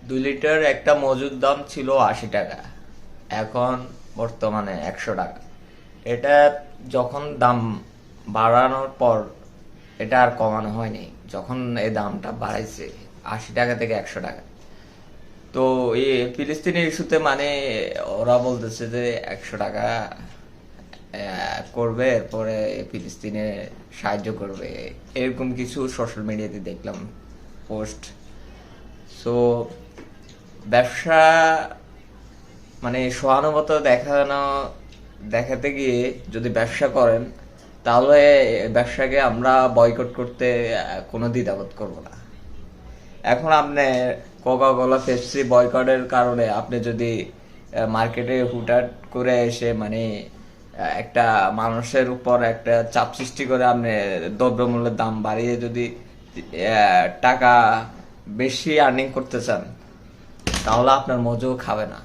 2 litre একটা মজুদ দাম ছিল 80 টাকা, এখন বর্তমানে 100 টাকা। এটা যখন দাম বাড়ানোর পর এটা আর কমানো হয়নি, যখন এই দামটা বাড়াইছে 80 টাকা থেকে 100 টাকা। তো এই ফিলিস্তিনি ইস্যুতে মানে ওরা বলতেছে যে 100 টাকা করবে, এরপরে ফিলিস্তিনে সাহায্য করবে, এরকম কিছু সোশ্যাল মিডিয়াতে দেখলাম পোস্ট। সো ব্যবসা মানে সহানুভূতি দেখাতে গিয়ে যদি ব্যবসা করেন, তাহলে ব্যবসাকে আমরা বয়কট করতে কোনো দ্বিধাবোধ করব না। এখন আপনি কোকা কোলা পেপসি বয়কটের কারণে আপনি যদি মার্কেটে হুটহাট করে এসে মানে একটা মানুষের উপর একটা চাপ সৃষ্টি করে আপনি দ্রব্যমূল্যের দাম বাড়িয়ে যদি টাকা বেশি আর্নিং করতে চান, তাহলে আপনার মজও খাবে না।